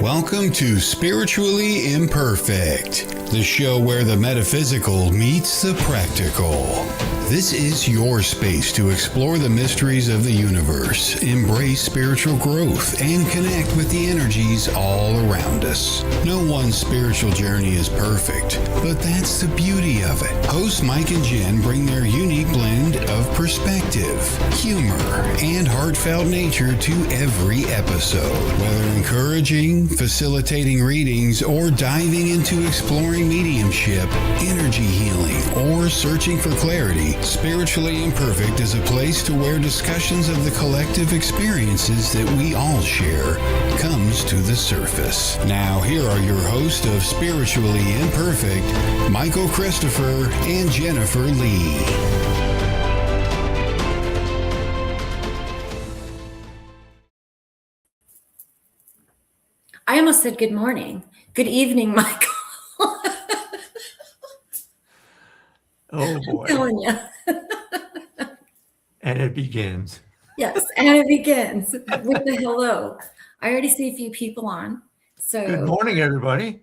Welcome to Spiritually Imperfect, the show where the metaphysical meets the practical. This is your space to explore the mysteries of the universe, embrace spiritual growth, and connect with the energies all around us. No one spiritual journey is perfect, but that's the beauty of it. Hosts Mike and Jen bring their unique blend of perspective, humor, and heartfelt nature to every episode. Whether encouraging, facilitating readings, or diving into exploring mediumship, energy healing, or searching for clarity, Spiritually Imperfect is a place to where discussions of the collective experiences that we all share comes to the surface. Now, here are your hosts of Spiritually Imperfect, Michael Christopher and Jennifer Lee. I almost said good morning. Good evening, Michael. Oh boy. I'm telling you. And it begins. Yes, and it begins with the hello. I already see a few people on. So Good morning, everybody.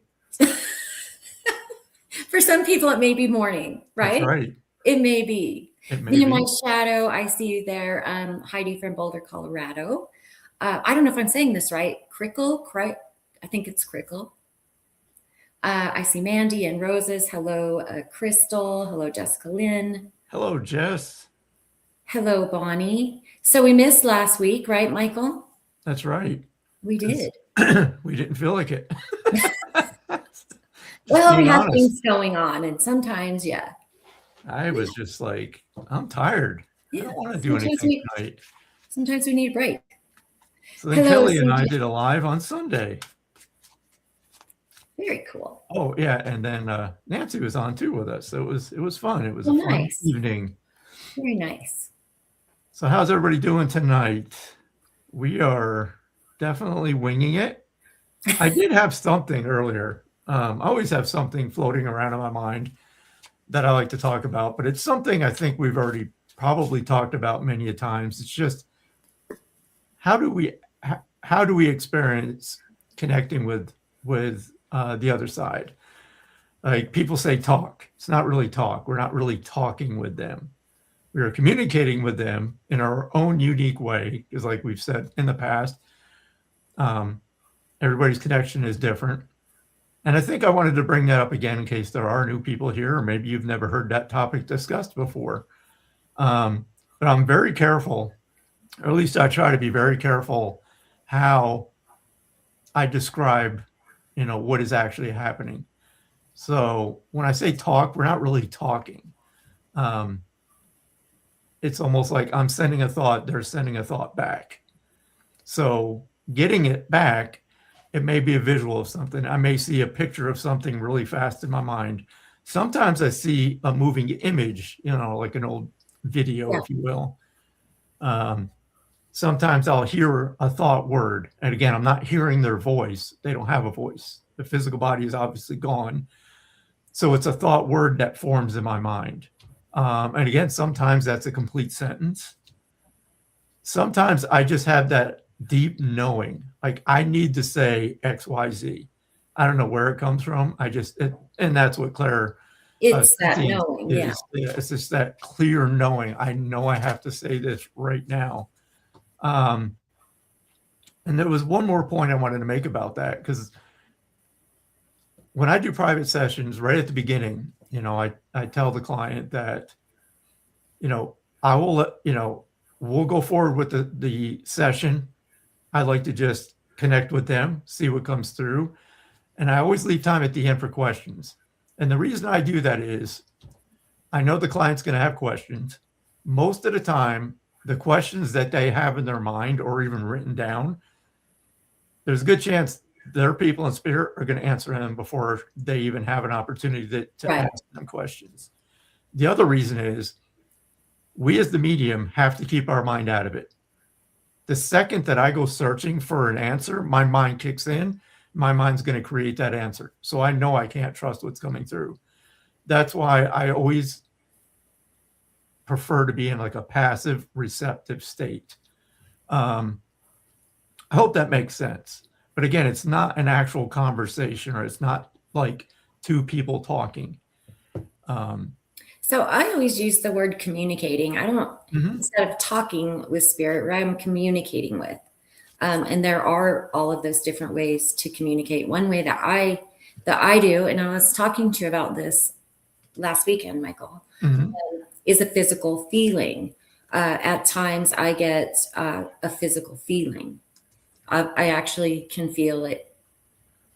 For some people, it may be morning, right? That's right. It may be. It may Me and be. my shadow, I see you there. Heidi from Boulder, Colorado. I don't know if I'm saying this right. I think it's Crickle. I see Mandy and Roses. Hello, Crystal. Hello, Jessica Lynn. Hello, Jess. Hello, Bonnie. So we missed last week, right, Michael? That's right. We did. We didn't feel like it. Well, we have honest. things going on, and sometimes, yeah. I was just like, I'm tired. I don't want to do Sometimes anything tonight. Sometimes we need a break. So then Hello, Kelly and I Cynthia. did a live on Sunday. Very cool. Oh yeah, and then Nancy was on too with us. So it was fun. It was a fun Nice. evening. Very nice. So how's everybody doing tonight? We are definitely winging it. I did have something earlier. I always have something floating around in my mind that I like to talk about, but it's something I think we've already probably talked about many a times. It's just how do we experience connecting with the other side? Like people say talk. It's not really talk. We're not really talking with them. We are communicating with them in our own unique way, because like we've said in the past, everybody's connection is different. And I think I wanted to bring that up again in case there are new people here, or maybe you've never heard that topic discussed before. But I'm very careful, or at least I try to be very careful how I describe, what is actually happening. So when I say talk, we're not really talking. It's almost like I'm sending a thought, they're sending a thought back. So getting it back, it may be a visual of something. I may see a picture of something really fast in my mind. Sometimes I see a moving image, like an old video, if you will. Sometimes I'll hear a thought word. And again, I'm not hearing their voice. They don't have a voice. The physical body is obviously gone. So it's a thought word that forms in my mind. And again, sometimes that's a complete sentence. Sometimes I just have that deep knowing, like I need to say X, Y, Z. I don't know where it comes from. And that's what Claire. It's that knowing, yeah. It's just that clear knowing. I know I have to say this right now. And there was one more point I wanted to make about that, because when I do private sessions, right at the beginning, I tell the client that, I will we'll go forward with the session. I like to just connect with them, see what comes through. And I always leave time at the end for questions. And the reason I do that is I know the client's going to have questions. Most of the time, the questions that they have in their mind or even written down, there's a good chance their people in spirit are going to answer them before they even have an opportunity to Right. ask them questions. The other reason is we as the medium have to keep our mind out of it. The second that I go searching for an answer, my mind kicks in. My mind's going to create that answer. So I know I can't trust what's coming through. That's why I always prefer to be in like a passive receptive state. I hope that makes sense. But again, it's not an actual conversation, or it's not like two people talking. So I always use the word communicating. I don't, instead of talking with spirit, right, I'm communicating with. And there are all of those different ways to communicate. One way that I do, and I was talking to you about this last weekend, Michael, is a physical feeling. At times I get a physical feeling. I actually can feel it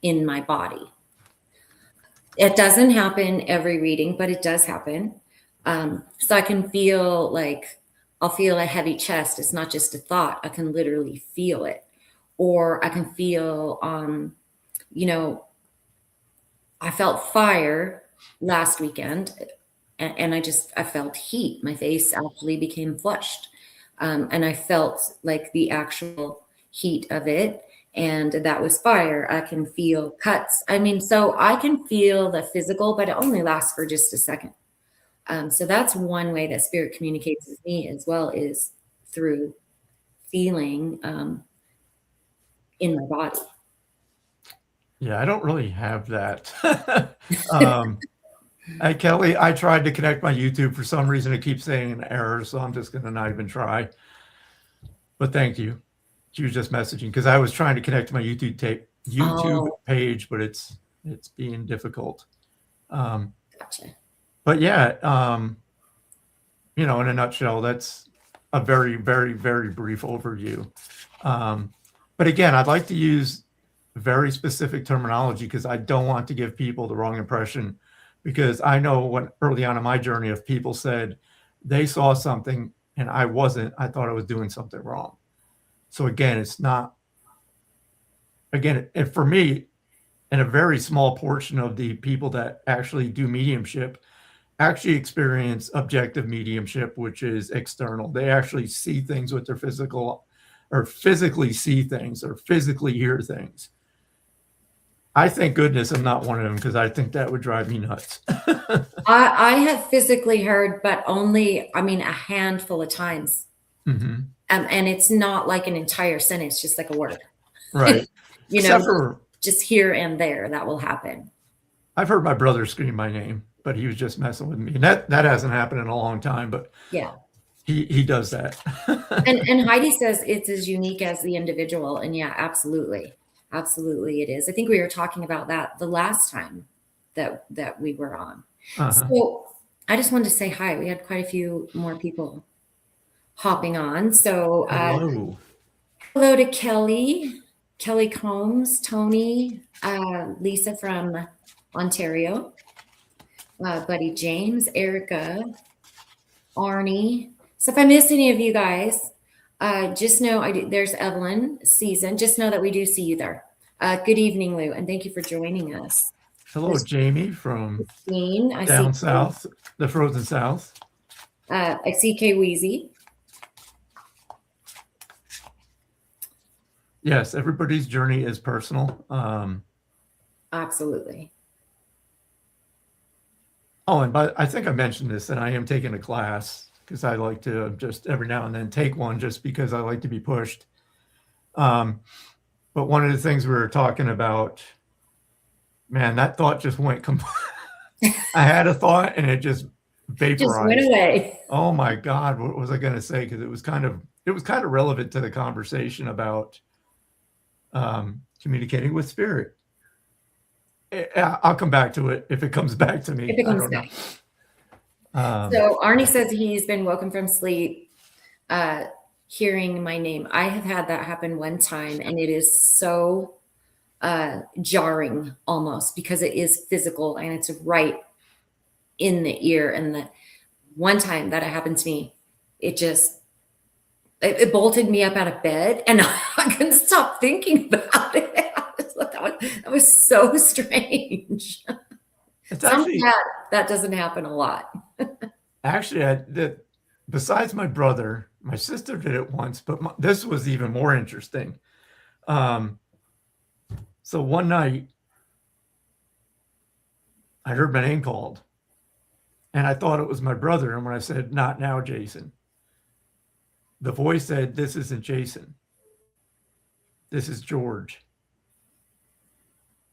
in my body. It doesn't happen every reading, but it does happen. So I can feel like, I'll feel a heavy chest. It's not just a thought. I can literally feel it. Or I can feel, I felt fire last weekend, and I felt heat. My face actually became flushed. And I felt like the actual heat of it. And that was fire. I can feel cuts. I mean, so I can feel the physical, but it only lasts for just a second. So that's one way that spirit communicates with me as well, is through feeling in my body. Yeah, I don't really have that. Kelly, I tried to connect my YouTube. For some reason, it keeps saying an error, so I'm just going to not even try. But thank you. She was just messaging because I was trying to connect to my YouTube page, but it's being difficult. Gotcha. But yeah, in a nutshell, that's a very, very, very brief overview. But again, I'd like to use very specific terminology because I don't want to give people the wrong impression, because I know when early on in my journey, if people said they saw something and I wasn't, I thought I was doing something wrong. So again, it's not, and for me, and a very small portion of the people that actually do mediumship actually experience objective mediumship, which is external. They actually see things with their physical, or physically see things, or physically hear things. I thank goodness I'm not one of them, because I think that would drive me nuts. I have physically heard, but only, a handful of times. And it's not like an entire sentence, just like a word. Right. Just here and there, that will happen. I've heard my brother scream my name, but he was just messing with me. And that hasn't happened in a long time, but yeah, he does that. and Heidi says it's as unique as the individual. And yeah, absolutely. Absolutely it is. I think we were talking about that the last time that we were on. So I just wanted to say hi. We had quite a few more people hopping on. So hello to Kelly Combs, Tony, Lisa from Ontario, Buddy James, Erica, Arnie. So if I miss any of you guys, just know there's Evelyn, Season. Just know that we do see you there. Good evening, Lou, and thank you for joining us. Hello, Jamie from down south, the frozen south. I see Kay Weezy. Yes, everybody's journey is personal. Absolutely. Oh, and I think I mentioned this, and I am taking a class because I like to just every now and then take one just because I like to be pushed. But one of the things we were talking about, man, that thought just went I had a thought and it just vaporized. Just went away. Oh my God, what was I going to say? Because it was kind of relevant to the conversation about communicating with spirit. I'll come back to it if it comes back to me. If it comes back. So Arnie says he's been woken from sleep, hearing my name. I have had that happen one time, and it is so jarring almost, because it is physical and it's right in the ear. And the one time that it happened to me, it bolted me up out of bed, and I couldn't stop thinking about it. That was so strange. That doesn't happen a lot. Actually, besides my brother, my sister did it once, but this was even more interesting. So one night, I heard my name called, and I thought it was my brother. And when I said, "Not now, Jason," the voice said, "This isn't Jason. This is George."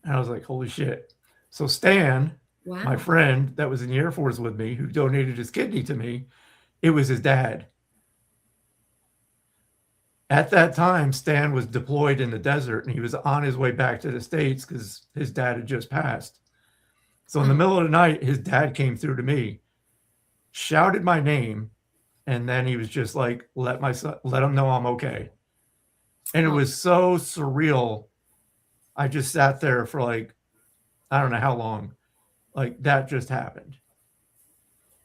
And I was like, holy shit. So Stan, Wow. my friend that was in the Air Force with me, who donated his kidney to me, it was his dad. At that time, Stan was deployed in the desert and he was on his way back to the States because his dad had just passed. So in the middle of the night, his dad came through to me, shouted my name, and then he was just like, let him know I'm okay. And it was so surreal. I just sat there for like, I don't know how long. Like that just happened.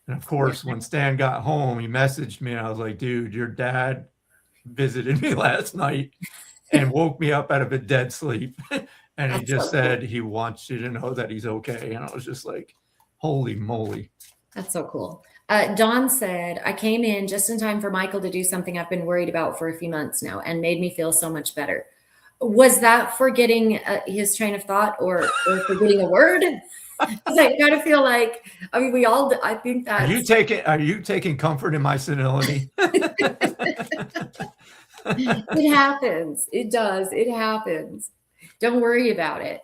And of course, when Stan got home, he messaged me and I was like, dude, your dad visited me last night and woke me up out of a dead sleep. And he just said he wants you to know that he's okay. And I was just like, holy moly. That's so cool. Dawn said, I came in just in time for Michael to do something I've been worried about for a few months now and made me feel so much better. Was that for getting his train of thought or for getting a word? Because I kind of feel like, I mean, we all, I think that. Are you taking comfort in my senility? It happens. It does. It happens. Don't worry about it.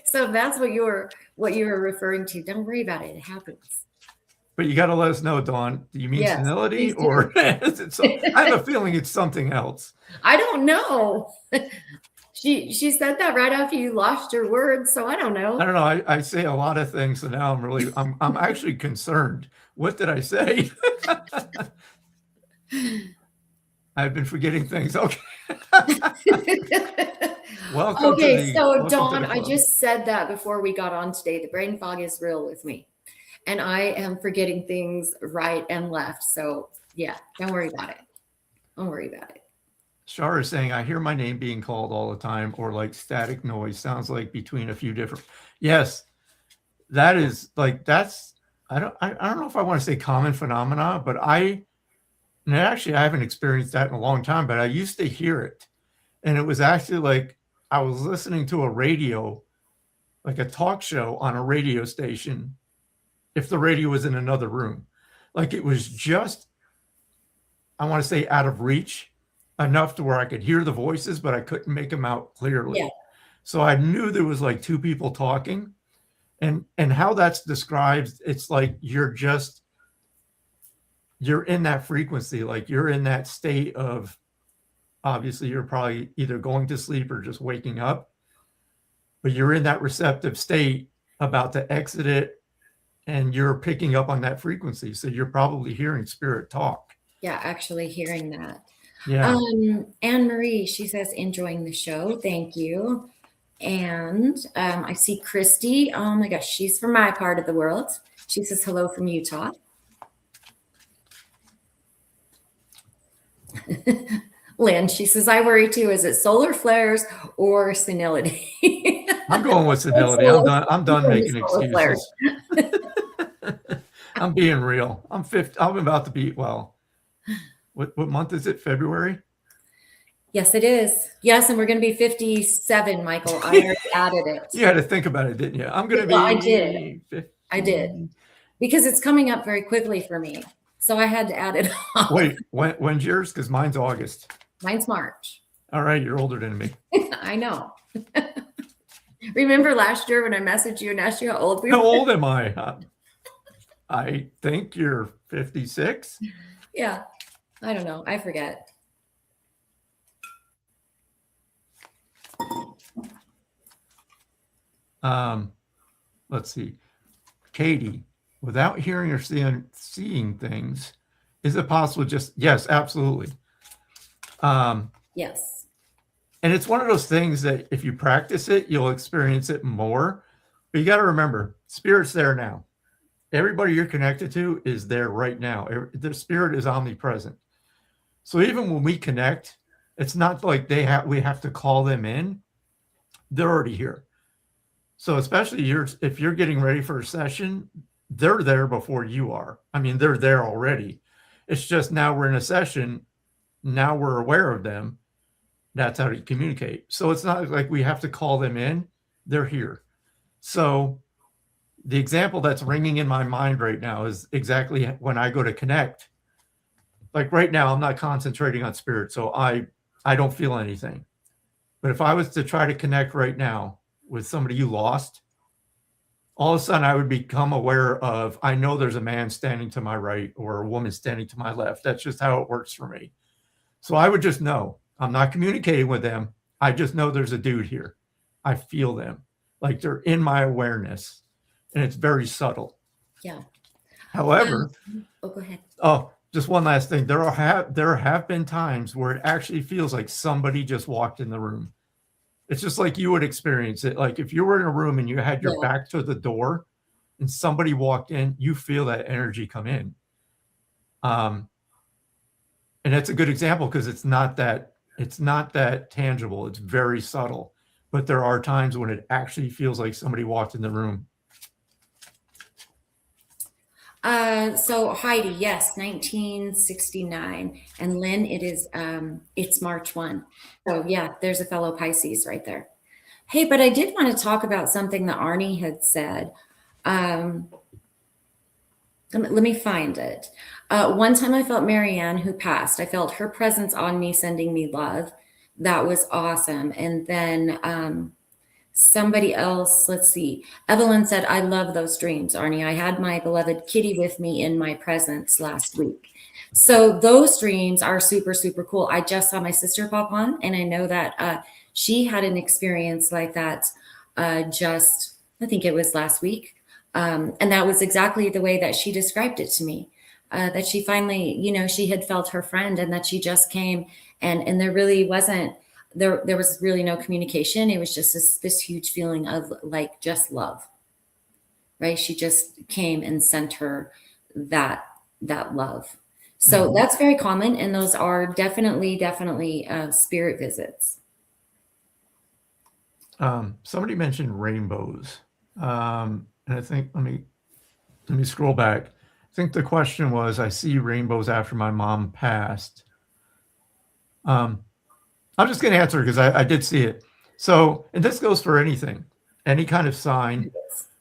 So that's what you're referring to. Don't worry about it. It happens. But you got to let us know, Dawn. Do you mean senility or is it I have a feeling it's something else. I don't know. She said that right after you lost your words, so I don't know. I don't know. I say a lot of things, so now I'm actually concerned. What did I say? I've been forgetting things. Okay. Welcome. Okay, so Dawn, I just said that before we got on today. The brain fog is real with me. And I am forgetting things right and left. So yeah, don't worry about it. Don't worry about it. Shar is saying, I hear my name being called all the time, or like static noise. Sounds like between a few different. Yes, that is like, that's, I don't know if I want to say common phenomena, but I haven't experienced that in a long time, but I used to hear it. And it was actually like, I was listening to a radio, like a talk show on a radio station, if the radio was in another room. Like it was just, I want to say out of reach enough to where I could hear the voices, but I couldn't make them out clearly. Yeah. So I knew there was like two people talking, and how that's described, it's like you're in that frequency, like you're in that state of, obviously you're probably either going to sleep or just waking up, but you're in that receptive state about to exit it, and you're picking up on that frequency. So you're probably hearing spirit talk. Yeah, actually hearing that. Yeah. Anne Marie, she says, enjoying the show. Thank you. And I see Christy. Oh my gosh, she's from my part of the world. She says hello from Utah. Lynn, she says, I worry too. Is it solar flares or senility? I'm going with senility. I'm done making excuses. I'm being real. I'm about to be, well, what month is it? February? Yes, it is. Yes, and we're going to be 57, Michael. I already added it. You had to think about it, didn't you? I'm going to be. I did. 50. I did. Because it's coming up very quickly for me. So I had to add it on. Wait, when's yours? Because mine's August. Mine's March. All right, you're older than me. I know. Remember last year when I messaged you and asked you how old we were? How old am I? I think you're 56. Yeah. I don't know. I forget. Let's see. Katie, without hearing or seeing things, is it possible just, yes, absolutely. Yes. And it's one of those things that if you practice it, you'll experience it more. But you got to remember, spirit's there now. Everybody you're connected to is there right now. The spirit is omnipresent. So even when we connect, it's not like we have to call them in. They're already here. So especially if you're getting ready for a session, they're there before you are. I mean, they're there already. It's just now we're in a session. Now we're aware of them. That's how to communicate. So it's not like we have to call them in. They're here. So the example that's ringing in my mind right now is exactly when I go to connect. Like right now, I'm not concentrating on spirit, so I don't feel anything. But if I was to try to connect right now, with somebody you lost, all of a sudden I would become aware of, I know there's a man standing to my right or a woman standing to my left. That's just how it works for me. So I would just know. I'm not communicating with them. I just know there's a dude here. I feel them. Like they're in my awareness. And it's very subtle. Yeah. However, Oh, go ahead. oh, just one last thing. There have been times where it actually feels like somebody just walked in the room. It's just like you would experience it. Like if you were in a room and you had your back to the door and somebody walked in, you feel that energy come in. And that's a good example because it's not that tangible. It's very subtle. But there are times when it actually feels like somebody walked in the room. So Heidi, yes, 1969, and Lynn, it's March 1. So yeah, there's a fellow Pisces right there. Hey, but I did want to talk about something that Arnie had said. Let me find it. One time I felt Marianne, who passed. I felt her presence on me, sending me love. That was awesome. And then somebody else, let's see. Evelyn said, I love those dreams, Arnie. I had my beloved kitty with me in my presence last week. So those dreams are super, super cool. I just saw my sister pop on, and I know that she had an experience like that I think it was last week. And that was exactly the way that she described it to me, that she finally, she had felt her friend, and that she just came, and there really wasn't, there was really no communication. It was just this huge feeling of like just love, right? She just came and sent her that love. So that's very common. And those are definitely spirit visits. Somebody mentioned rainbows. And I think, let me scroll back. I think the question was, I see rainbows after my mom passed. I'm just going to answer because I did see it. So, and this goes for anything, any kind of sign,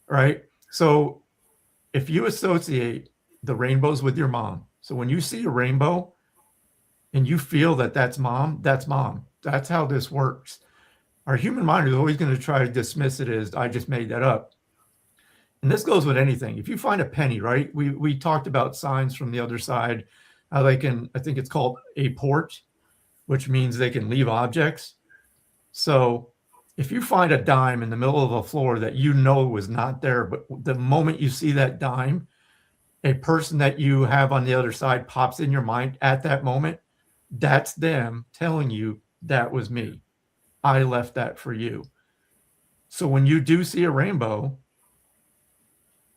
right? So if you associate the rainbows with your mom, so when you see a rainbow and you feel that that's mom, that's mom. That's how this works. Our human mind is always going to try to dismiss it as, I just made that up. And this goes with anything. If you find a penny, right? We talked about signs from the other side, how they can, I think it's called a port, which means they can leave objects. So if you find a dime in the middle of a floor that you know was not there, but the moment you see that dime, a person that you have on the other side pops in your mind at that moment, that's them telling you, that was me. I left that for you. So when you do see a rainbow,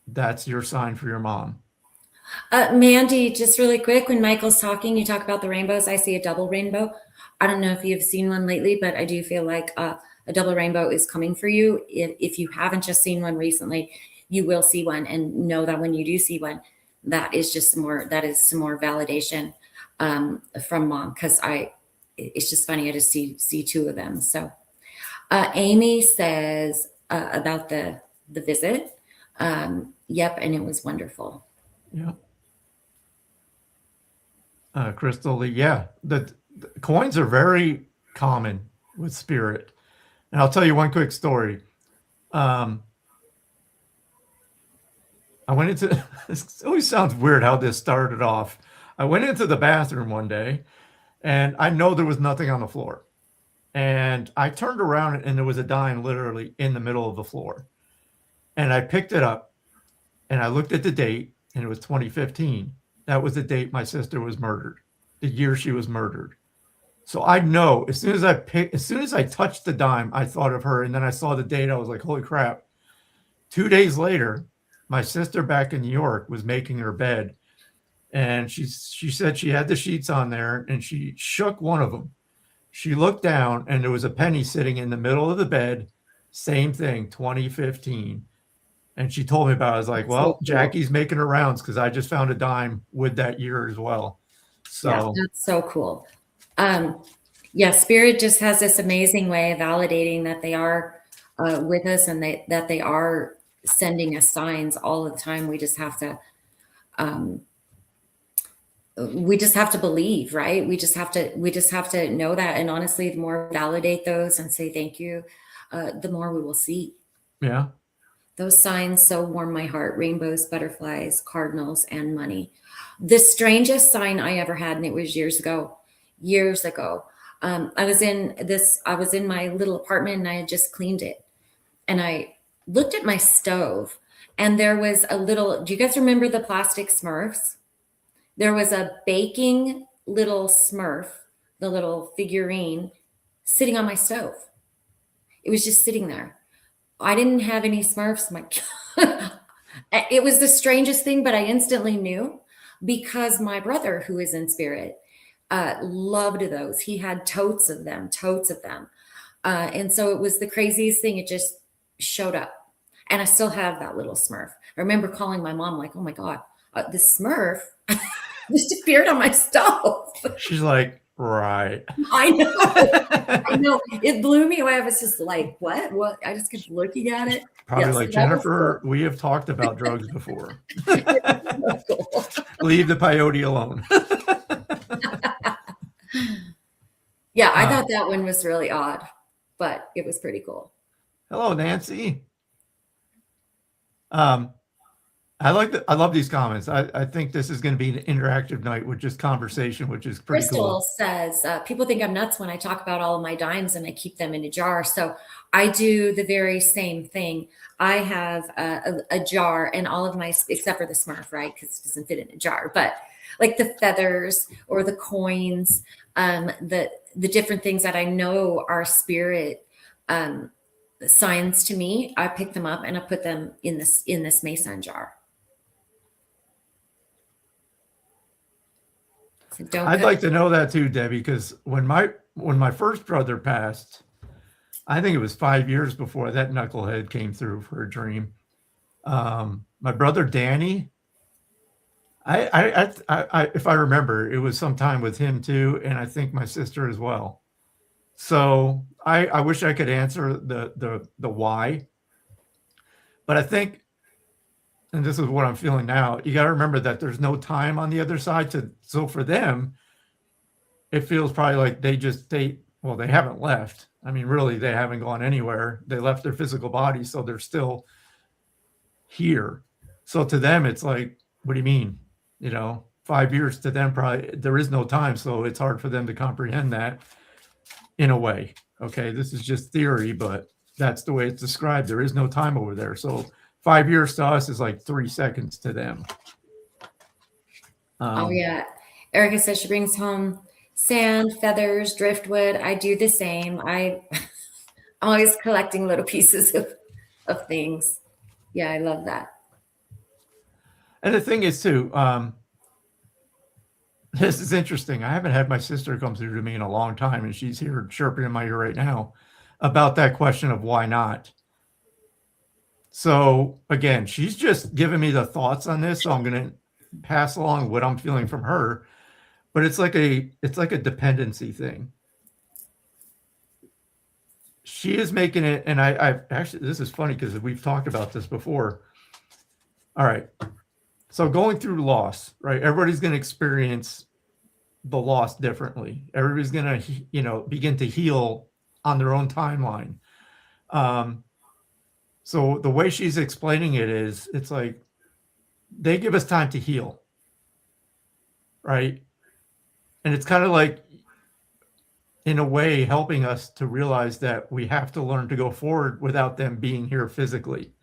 that's your sign for your mom. Mandy, just really quick, when Michael's talking, you talk about the rainbows. I see a double rainbow. I don't know if you've seen one lately, but I do feel like a double rainbow is coming for you. If you haven't just seen one recently, you will see one, and know that when you do see one, that is some more validation from mom, because it's just funny. I just see two of them. So Amy says about the visit. Yep, and it was wonderful. Yeah. Crystal, yeah, the coins are very common with spirit. And I'll tell you one quick story. I went into, it always sounds weird how this started off. I went into the bathroom one day, and I know there was nothing on the floor. And I turned around, and there was a dime literally in the middle of the floor. And I picked it up, and I looked at the date, and it was 2015. That was the date my sister was murdered, the year she was murdered. So I know as soon as I touched the dime, I thought of her. And then I saw the date. I was like, holy crap. 2 days later, my sister back in New York was making her bed. And she said she had the sheets on there, and she shook one of them. She looked down, and there was a penny sitting in the middle of the bed. Same thing, 2015. And she told me about it. I was like, well, Jackie's making her rounds because I just found a dime with that year as well. So yeah, that's so cool. Yeah, spirit just has this amazing way of validating that they are with us, and that they are sending us signs all the time. We just have to believe, right? We just have to know that. And honestly, the more we validate those and say thank you, the more we will see. Yeah. Those signs so warm my heart: rainbows, butterflies, cardinals, and money. The strangest sign I ever had, and it was years ago. I was in my little apartment and I had just cleaned it. And I looked at my stove and there was a little, do you guys remember the plastic Smurfs? There was a baking little Smurf, the little figurine, sitting on my stove. It was just sitting there. I didn't have any Smurfs. It was the strangest thing, but I instantly knew because my brother, who is in spirit, loved those. He had totes of them. And so it was the craziest thing. It just showed up. And I still have that little Smurf. I remember calling my mom like, oh my God, the Smurf just appeared on my stove. She's like, right. I know. I know. It blew me away. I was just like, what? What? I just kept looking at it. Probably Yes, like, that was Jennifer, we have talked about drugs before. so cool. Leave the peyote alone. Yeah, I thought that one was really odd, but it was pretty cool. Hello, Nancy. I love these comments. I think this is going to be an interactive night with just conversation, which is pretty Crystal cool. says, people think I'm nuts when I talk about all of my dimes and I keep them in a jar. So I do the very same thing. I have a jar and all of my, except for the Smurf, right? Because it doesn't fit in a jar, but like the feathers or the coins, the different things that I know are spirit signs to me, I pick them up and I put them in this mason jar. So I'd like to know that too, Debbie, because when my first brother passed, I think it was 5 years before that knucklehead came through for a dream. My brother Danny, I if I remember, it was sometime with him too, and I think my sister as well. So I wish I could answer the why, but I think, and this is what I'm feeling now, you got to remember that there's no time on the other side so for them, it feels probably like they haven't left. I mean, really, they haven't gone anywhere. They left their physical body, so they're still here. So to them, it's like, what do you mean? 5 years to them, probably there is no time. So it's hard for them to comprehend that in a way. Okay, this is just theory, but that's the way it's described. There is no time over there. So 5 years to us is like 3 seconds to them. Oh yeah. Erica says she brings home sand, feathers, driftwood. I do the same. I'm always collecting little pieces of things. Yeah, I love that. And the thing is too, this is interesting. I haven't had my sister come through to me in a long time, and she's here chirping in my ear right now about that question of why not. So again, she's just giving me the thoughts on this. So I'm going to pass along what I'm feeling from her, but it's like a dependency thing. She is making it. And I've actually, this is funny because we've talked about this before. All right. So going through loss, right? Everybody's going to experience the loss differently. Everybody's going to, begin to heal on their own timeline. So the way she's explaining it is, it's like they give us time to heal, right? And it's kind of like, in a way, helping us to realize that we have to learn to go forward without them being here physically.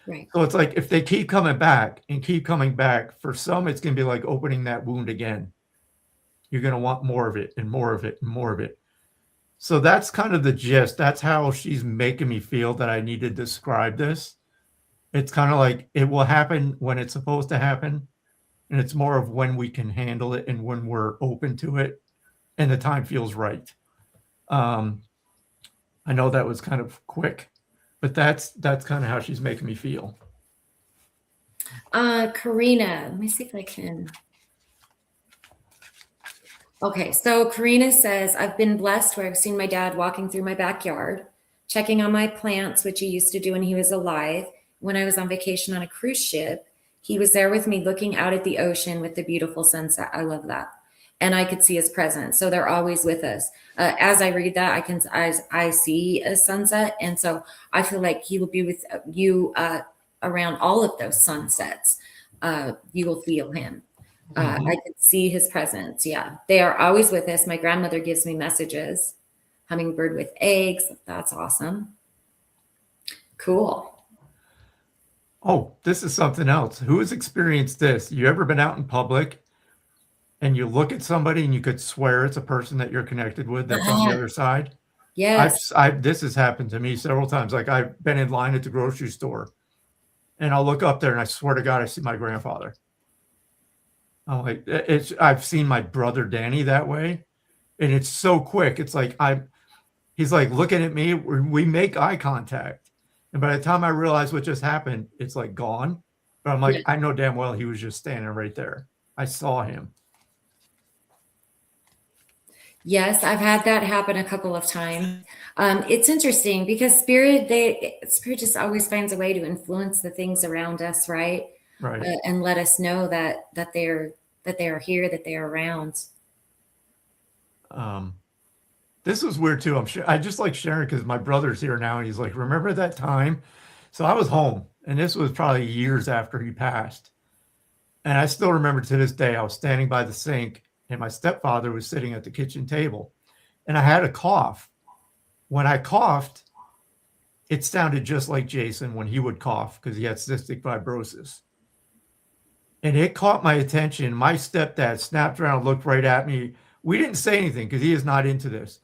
Right. So it's like if they keep coming back, for some, it's going to be like opening that wound again. You're going to want more of it and more of it and more of it. So that's kind of the gist. That's how she's making me feel that I need to describe this. It's kind of like it will happen when it's supposed to happen. And it's more of when we can handle it and when we're open to it and the time feels right. I know that was kind of quick, but that's kind of how she's making me feel. Karina, let me see if I can. Okay, so Karina says, I've been blessed where I've seen my dad walking through my backyard, checking on my plants, which he used to do when he was alive. When I was on vacation on a cruise ship, he was there with me looking out at the ocean with the beautiful sunset. I love that. and I could see his presence. So they're always with us. As I read that, I see a sunset, and so I feel like he will be with you around all of those sunsets. You will feel him. I could see his presence. Yeah, they are always with us. My grandmother gives me messages. Hummingbird with eggs. That's awesome. Cool. Oh, this is something else. Who has experienced this? You ever been out in public and you look at somebody and you could swear it's a person that you're connected with that's on the other side? Yes. This has happened to me several times. Like I've been in line at the grocery store and I'll look up there and I swear to God, I see my grandfather. I'm like, I've seen my brother Danny that way. And it's so quick. It's like, he's like looking at me. We make eye contact. And by the time I realize what just happened, it's like gone. But I'm like, I know damn well he was just standing right there. I saw him. Yes, I've had that happen a couple of times. It's interesting because spirit just always finds a way to influence the things around us, right? Right. And let us know that they are here, that they are around. This was weird too. I just like sharing because my brother's here now and he's like, remember that time? So I was home and this was probably years after he passed. And I still remember to this day, I was standing by the sink and my stepfather was sitting at the kitchen table and I had a cough. When I coughed, it sounded just like Jason when he would cough because he had cystic fibrosis. And it caught my attention. My stepdad snapped around and looked right at me. We didn't say anything because he is not into this.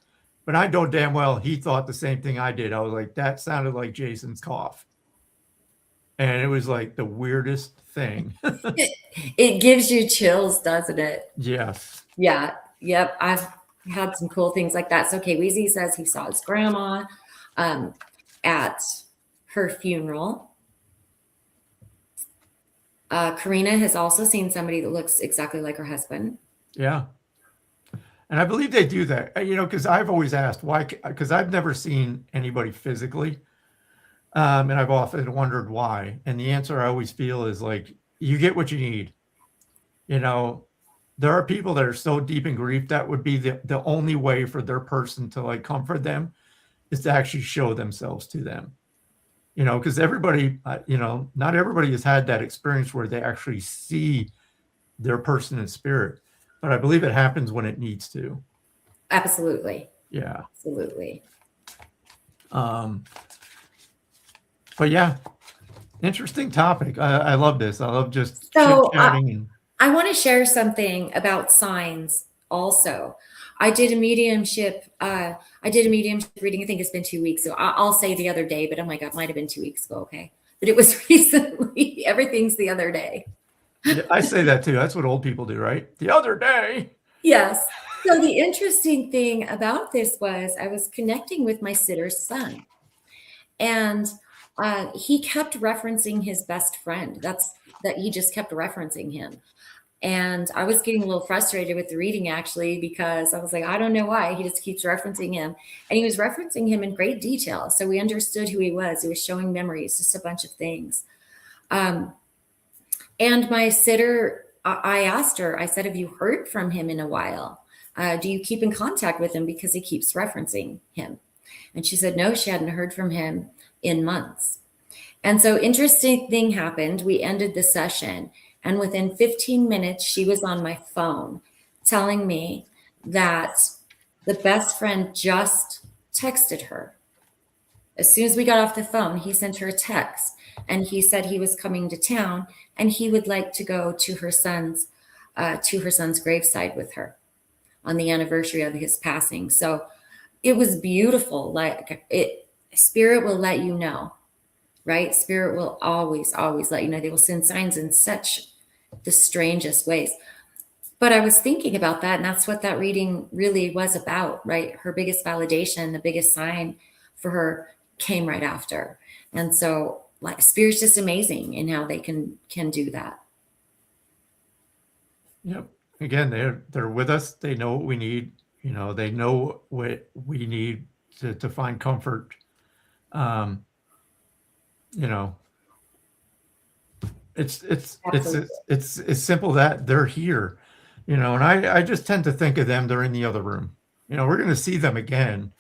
But I know damn well he thought the same thing I did. I was like, that sounded like Jason's cough. And it was like the weirdest thing. It gives you chills, doesn't it? Yes. Yeah. Yep. I've had some cool things like that. So Weezy says he saw his grandma at her funeral. Karina has also seen somebody that looks exactly like her husband. Yeah. And I believe they do that, because I've always asked why, because I've never seen anybody physically. And I've often wondered why. And the answer I always feel is like, you get what you need. There are people that are so deep in grief that would be the only way for their person to like comfort them is to actually show themselves to them. Because everybody, not everybody has had that experience where they actually see their person in spirit. But I believe it happens when it needs to. Absolutely. Yeah. Absolutely. But yeah, interesting topic. I love this. I love just chit-chatting. I want to share something about signs also. I did a mediumship reading. I think it's been 2 weeks. So I'll say the other day, but oh my God, might have been 2 weeks ago. Okay. But it was recently. Everything's the other day. Yeah, I say that too. That's what old people do, right? The other day. Yes. So the interesting thing about this was I was connecting with my sitter's son, and he kept referencing his best friend. That he just kept referencing him. And I was getting a little frustrated with the reading actually, because I was like, I don't know why he just keeps referencing him. And he was referencing him in great detail. So we understood who he was. He was showing memories, just a bunch of things. And my sitter, I asked her, I said, have you heard from him in a while? Do you keep in contact with him because he keeps referencing him? And she said, no, she hadn't heard from him in months. And so interesting thing happened. We ended the session, and within 15 minutes, she was on my phone telling me that the best friend just texted her. As soon as we got off the phone, he sent her a text, and he said he was coming to town and he would like to go to her son's graveside with her on the anniversary of his passing. So it was beautiful. Spirit will let you know, right? Spirit will always, always let you know. They will send signs in such the strangest ways. But I was thinking about that, and that's what that reading really was about, right? Her biggest validation, the biggest sign for her came right after. And so Spirit's just amazing in how they can do that. Yep. Again, they're with us. They know what we need. They know what we need to find comfort. It's as simple that they're here. And I just tend to think of them, they're in the other room. We're going to see them again,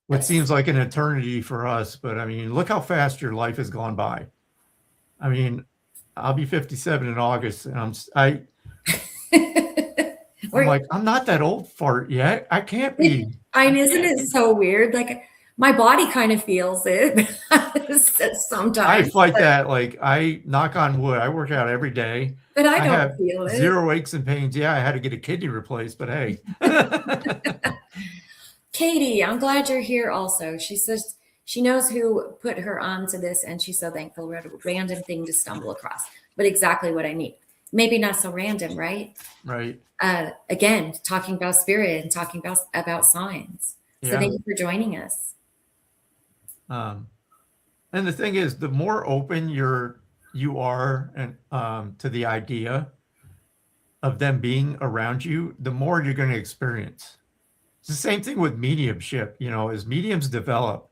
what Yes. seems like an eternity for us. But I mean, look how fast your life has gone by. I mean, I'll be 57 in August, and I'm like, I'm not that old fart yet. I can't be. Isn't it so weird? Like my body kind of feels it sometimes. I fight that. Like, I knock on wood. I work out every day. But I don't have feel it. zero aches and pains. Yeah, I had to get a kidney replaced, but hey. Katie, I'm glad you're here also. She says she knows who put her onto this, and she's so thankful. What a random thing to stumble across, but exactly what I need. Maybe not so random, right? Right. Again, talking about spirit and talking about signs. So thank you for joining us. And the thing is, the more open you are and to the idea of them being around you, the more you're going to experience. It's the same thing with mediumship. As mediums develop,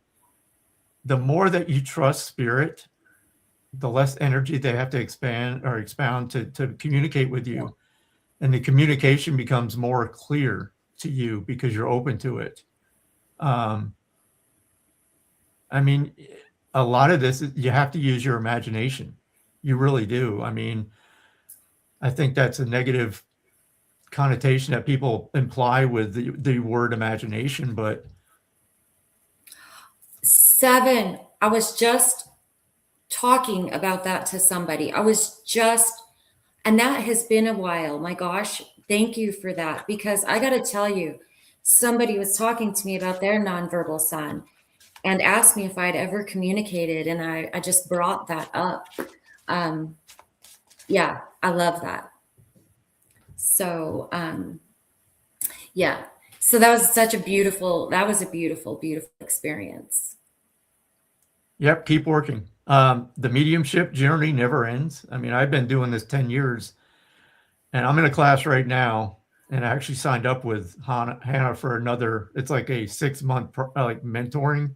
the more that you trust spirit, the less energy they have to expound to communicate with you. And the communication becomes more clear to you because you're open to it. I mean, a lot of this, you have to use your imagination. You really do. I mean, I think that's a negative connotation that people imply with the word imagination, but 7, I was just talking about that to somebody. And that has been a while. My gosh, thank you for that. Because I got to tell you, somebody was talking to me about their nonverbal son and asked me if I'd ever communicated. And I just brought that up. Yeah, I love that. So, yeah. So that was a beautiful, beautiful experience. Yep. Keep working. The mediumship journey never ends. I mean, I've been doing this 10 years and I'm in a class right now, and I actually signed up with Hannah for another, it's like a 6-month like mentoring,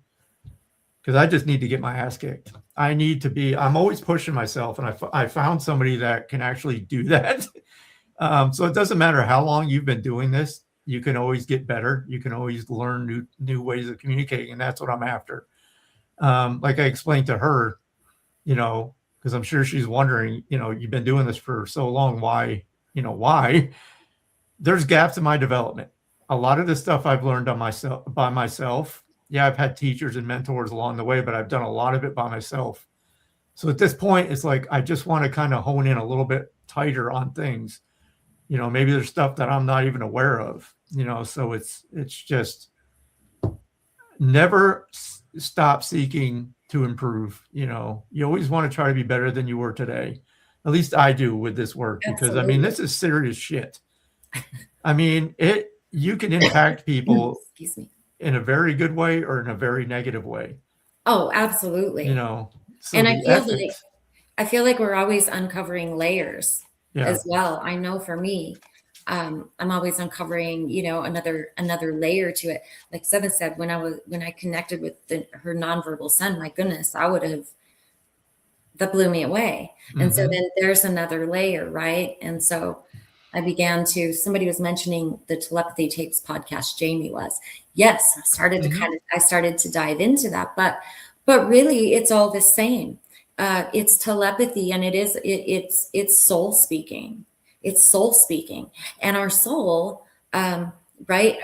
because I just need to get my ass kicked. I'm always pushing myself, and I found somebody that can actually do that. So it doesn't matter how long you've been doing this, you can always get better. You can always learn new ways of communicating, and that's what I'm after. Like I explained to her, because I'm sure she's wondering, you've been doing this for so long, why? There's gaps in my development. A lot of the stuff I've learned by myself. Yeah, I've had teachers and mentors along the way, but I've done a lot of it by myself. So at this point, it's like I just want to kind of hone in a little bit tighter on things. Maybe there's stuff that I'm not even aware of. So it's just never stop seeking to improve. You always want to try to be better than you were today. At least I do with this work, because Absolutely. I mean, this is serious shit. I mean, you can impact people in a very good way or in a very negative way. Oh, absolutely. So and I feel like we're always uncovering layers as well. I know for me, I'm always uncovering, another layer to it. Like 7 said, when I connected with her nonverbal son, my goodness, that blew me away. Mm-hmm. And so then there's another layer, right? And so I began somebody was mentioning the telepathy tapes podcast, Jamie was. Yes, I started to dive into that, but really it's all the same. It's telepathy, and it's soul speaking. It's soul speaking, and our soul, right?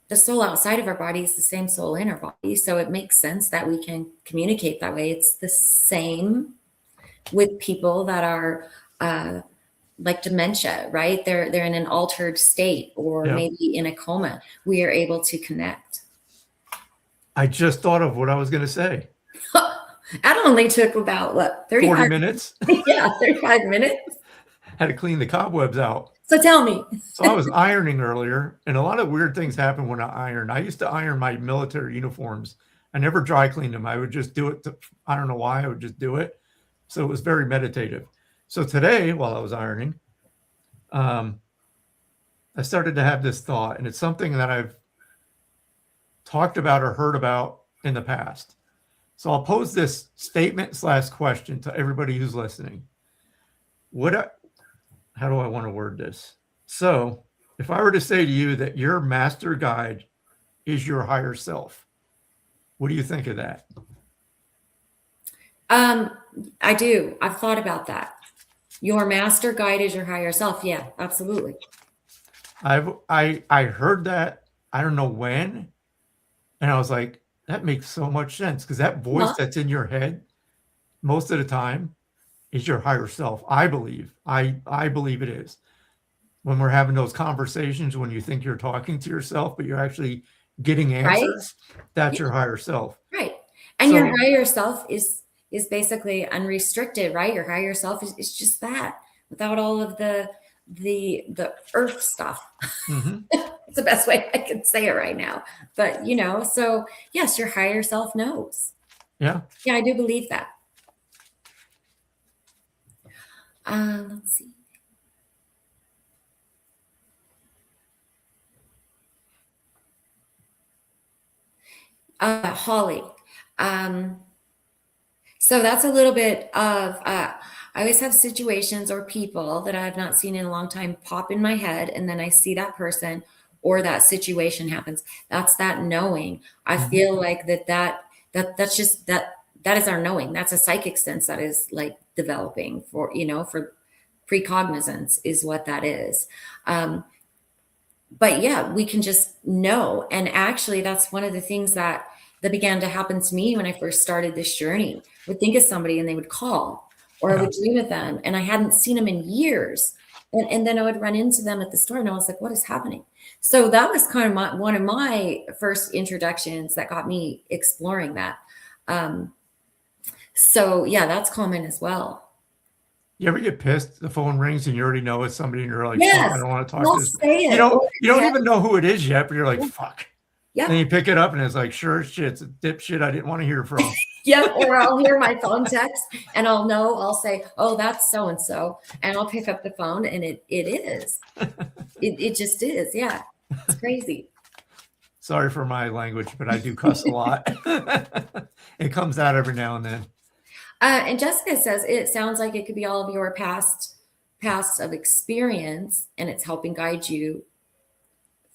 The soul outside of our body is the same soul in our body. So it makes sense that we can communicate that way. It's the same with people that are like dementia, right? They're in an altered state, or maybe in a coma. We are able to connect. I just thought of what I was going to say. That only took about 40 minutes? Yeah, 35 minutes. Had to clean the cobwebs out. So tell me. So I was ironing earlier, and a lot of weird things happen when I iron. I used to iron my military uniforms. I never dry cleaned them. I would just do it. I don't know why. I would just do it. So it was very meditative. So today, while I was ironing, I started to have this thought, and it's something that I've talked about or heard about in the past. So I'll pose this statement/question to everybody who's listening. How do I want to word this? So if I were to say to you that your master guide is your higher self, what do you think of that? I do. I've thought about that. Your master guide is your higher self. Yeah, absolutely. I heard that, I don't know when, and I was like, that makes so much sense, because that voice Well, that's in your head most of the time is your higher self. I believe. I believe it is. When we're having those conversations, when you think you're talking to yourself, but you're actually getting right? answers, that's Yeah, your higher self. right. And your So, higher self is basically unrestricted, right? Your higher self is just that without all of the earth stuff. mhm, It's the best way I can say it right now. But so yes, your higher self knows. yeah. Yeah, I do believe that. Let's see. Holly. Um, so that's a little bit of, I always have situations or people that I have not seen in a long time pop in my head, and then I see that person or that situation happens. That's that knowing. I Mhm. feel like that's just that is our knowing. That's a psychic sense that is like developing for precognizance is what that is. But yeah, we can just know. And actually, that's one of the things that began to happen to me when I first started this journey. I would think of somebody and they would call, or I Yeah. would dream of them, and I hadn't seen them in years. And then I would run into them at the store, and I was like, "What is happening?" So that was kind of one of my first introductions that got me exploring that. Um, so yeah, that's common as well. You ever get pissed? The phone rings and you already know it's somebody, and you're like, "Fuck, I Yes, don't want to talk to I'll this." say You it. know, Or you don't text. even know who it is yet, but you're like, "Fuck." Then Yep. you pick it up and it's like, sure as shit, it's a dipshit I didn't want to hear from. Yep, or I'll hear my phone text and I'll say, "Oh, that's so and so," and I'll pick up the phone and it is. It just is. Yeah. It's crazy. Sorry for my language, but I do cuss a lot. It comes out every now and then. And Jessica says it sounds like it could be all of your past of experience, and it's helping guide you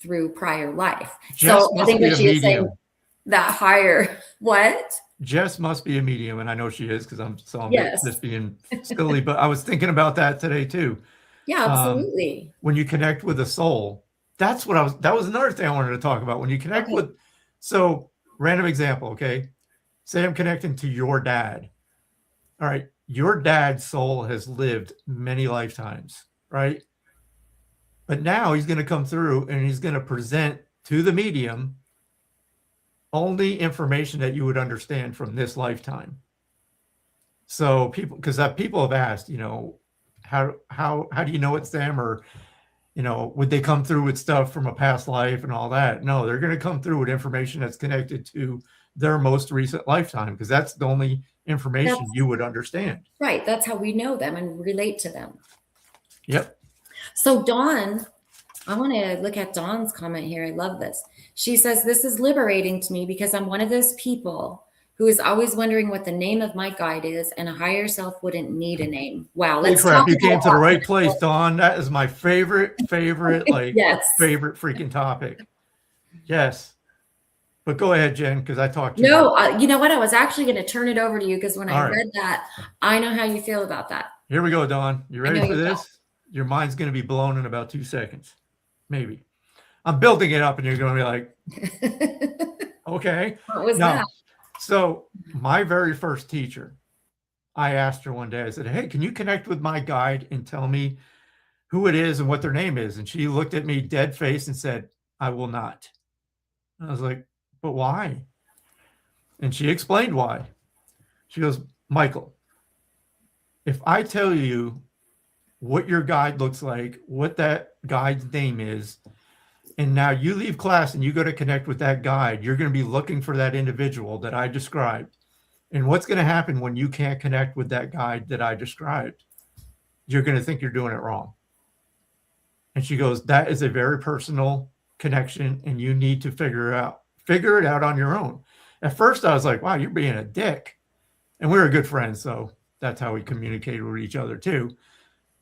through prior life. Jess So I must think be what a she is saying medium. that higher what? Jess must be a medium, and I know she is, because I'm Yes. just being silly. But I was thinking about that today too. Yeah, absolutely. When you connect with a soul, that was another thing I wanted to talk about. When you connect Okay. with, so random example, okay? Say I'm connecting to your dad. All right, your dad's soul has lived many lifetimes, right? But now he's going to come through and he's going to present to the medium only information that you would understand from this lifetime. So because people have asked, how do you know it's them, or would they come through with stuff from a past life and all that? No, they're going to come through with information that's connected to their most recent lifetime, because that's the only information That's you would understand. right. That's how we know them and relate to them. Yep. So Dawn, I want to look at Dawn's comment here. I love this. She says, "This is liberating to me because I'm one of those people who is always wondering what the name of my guide is, and a higher self wouldn't need a name." Wow, Holy let's crap, talk you came about to the right that. place, Dawn. That is my favorite, Yes. favorite freaking topic. Yes. But go ahead, Jen, because I talked too much. No, you know what? I was actually going to turn it over to you because when I All right. read that, I know how you feel about that. Here we go, Dawn. You I ready know for you this? Your mind's going to be blown in about 2 seconds. Maybe. I'm building it up and you're going to be like, okay. What was No. that? So my very first teacher, I asked her one day, I said, "Hey, can you connect with my guide and tell me who it is and what their name is?" And she looked at me dead face and said, "I will not." And I was like, "But why?" And she explained why. She goes, "Michael, if I tell you what your guide looks like, what that guide's name is, and now you leave class and you go to connect with that guide, you're going to be looking for that individual that I described. And what's going to happen when you can't connect with that guide that I described? You're going to think you're doing it wrong." And she goes, "That is a very personal connection, and you need to figure it out on your own." At first I was like, "Wow, you're being a dick." And we were good friends, so that's how we communicated with each other too.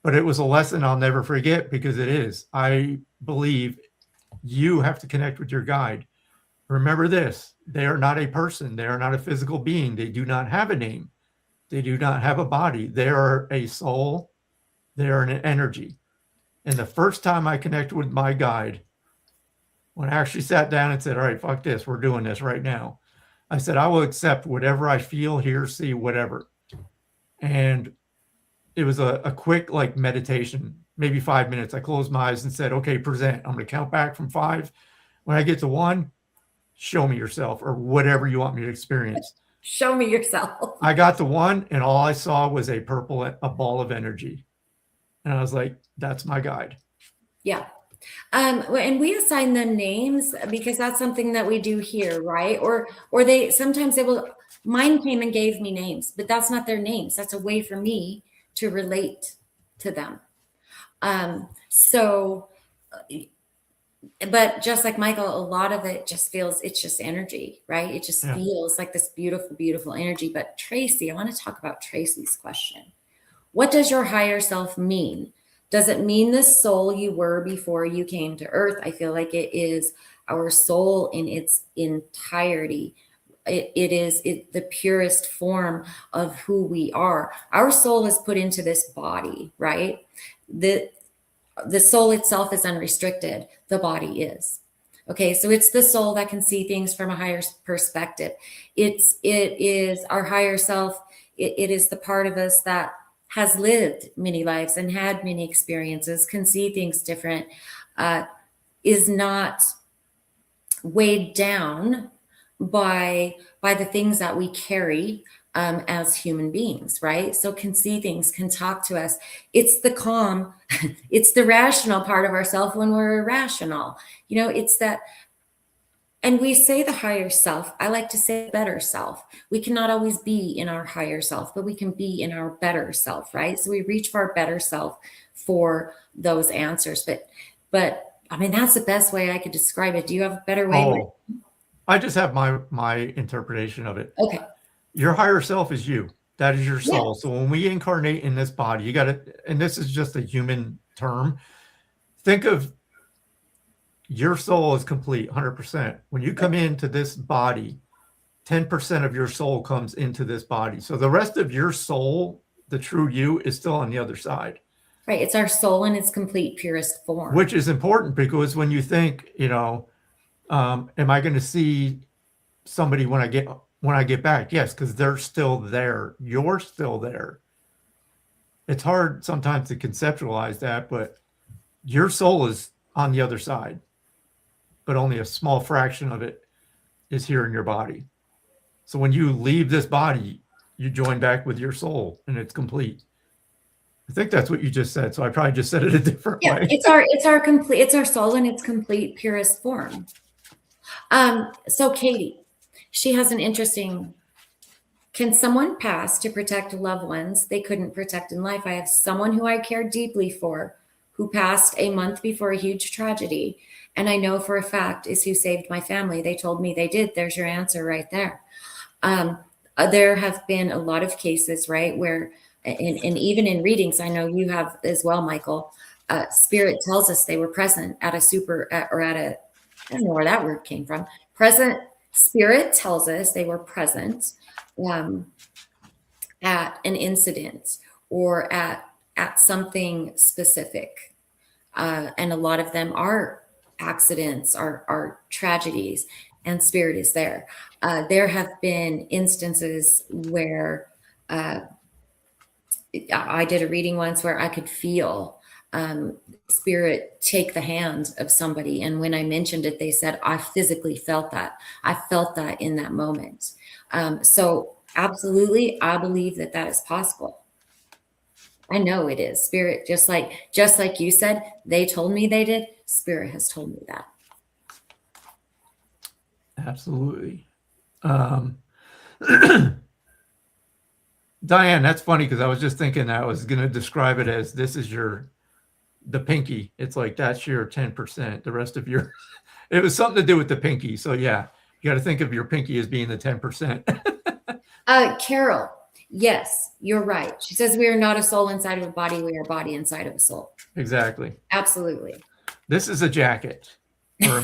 but it was a lesson I'll never forget, because it is. I believe you have to connect with your guide. Remember this: they are not a person. They are not a physical being. They do not have a name. They do not have a body. They are a soul. They are an energy. And the first time I connected with my guide, when I actually sat down and said, all right, fuck this, we're doing this right now, I said, I will accept whatever I feel, hear, see, whatever. And it was a quick like meditation, maybe 5 minutes. I closed my eyes and said, okay, present. I'm going to count back from 5. When I get to 1, show me yourself, or whatever you want me to experience. Show me yourself. I got to 1, and all I saw was a ball of energy. And I was like, that's my guide. Yeah. And we assign them names because that's something that we do here, right? Or sometimes they will, mine came and gave me names, but that's not their names. That's a way for me to relate to them. But just like Michael, a lot of it just feels, it's just energy, right? It just feels like this beautiful, beautiful energy. But Tracy, I want to talk about Tracy's question. What does your higher self mean? Does it mean the soul you were before you came to Earth? I feel like it is our soul in its entirety. It is the purest form of who we are. Our soul is put into this body, right? The soul itself is unrestricted. The body is. Okay, so it's the soul that can see things from a higher perspective. It is our higher self. It is the part of us that has lived many lives and had many experiences, can see things different, is not weighed down by the things that we carry as human beings, right? So can see things, can talk to us. It's the calm, it's the rational part of ourself when we're irrational. You know, it's that. And we say the higher self. I like to say better self. We cannot always be in our higher self, but we can be in our better self, right? So we reach for our better self for those answers. But I mean, that's the best way I could describe it. Do you have a better way? Oh, I just have my interpretation of it. Okay. Your higher self is you. That is your soul. Yeah. So when we incarnate in this body, you got to, and this is just a human term, think of your soul is complete 100%. When you come into this body, 10% of your soul comes into this body. So the rest of your soul, the true you, is still on the other side. Right. It's our soul in its complete purest form. Which is important, because when you think, you know, am I going to see somebody when I get back? Yes, because they're still there. You're still there. It's hard sometimes to conceptualize that, but your soul is on the other side, but only a small fraction of it is here in your body. So when you leave this body, you join back with your soul and it's complete. I think that's what you just said. So I probably just said it a different way. It's our soul in its complete purest form. So Katie, she has an interesting, can someone pass to protect loved ones they couldn't protect in life? I have someone who I care deeply for who passed a month before a huge tragedy. And I know for a fact is who saved my family. They told me they did. There's your answer right there. There have been a lot of cases, right, where, and even in readings, I know you have as well, Michael, Spirit tells us they were present at I don't know where that word came from. Spirit tells us they were present at an incident or at something specific. And a lot of them are accidents, are tragedies, and Spirit is there. There have been instances where I did a reading once where I could feel Spirit take the hand of somebody. And when I mentioned it, they said, I physically felt that. I felt that in that moment. So absolutely, I believe that is possible. I know it is. Spirit, just like you said, they told me they did. Spirit has told me that. Absolutely. Diane, that's funny, because I was just thinking I was going to describe it as this is the pinky. It's like that's your 10%. The rest of your, it was something to do with the pinky. So yeah, you got to think of your pinky as being the 10%. Carol, Yes, you're right. She says we are not a soul inside of a body. We are a body inside of a soul. Exactly. Absolutely. This is a jacket or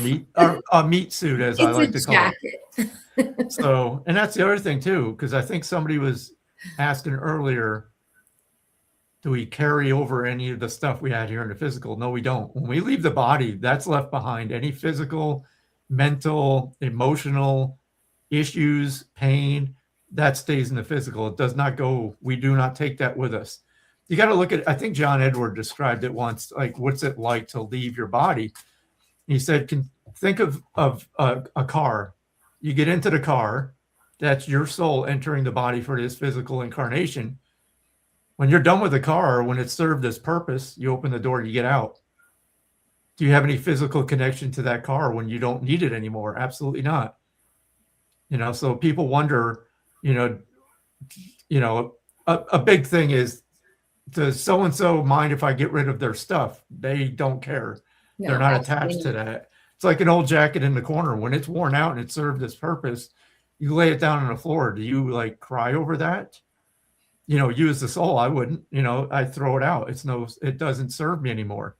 a meat suit, as I like to call it. So, and that's the other thing too, because I think somebody was asking earlier, do we carry over any of the stuff we had here in the physical? No, we don't. When we leave the body, that's left behind. Any physical, mental, emotional issues, pain, that stays in the physical. It does not go. We do not take that with us. You got to look at, I think John Edward described it once, like, what's it like to leave your body? He said, think of a car. You get into the car, that's your soul entering the body for this physical incarnation. When you're done with the car, when it's served its purpose, you open the door, you get out. Do you have any physical connection to that car when you don't need it anymore? Absolutely not. So people wonder, a big thing is, does so-and-so mind if I get rid of their stuff? They don't care. No, they're not attached to that. It's like an old jacket in the corner. When it's worn out and it served its purpose, you lay it down on the floor. Do you like cry over that? You as the soul, I wouldn't. I throw it out. It doesn't serve me anymore.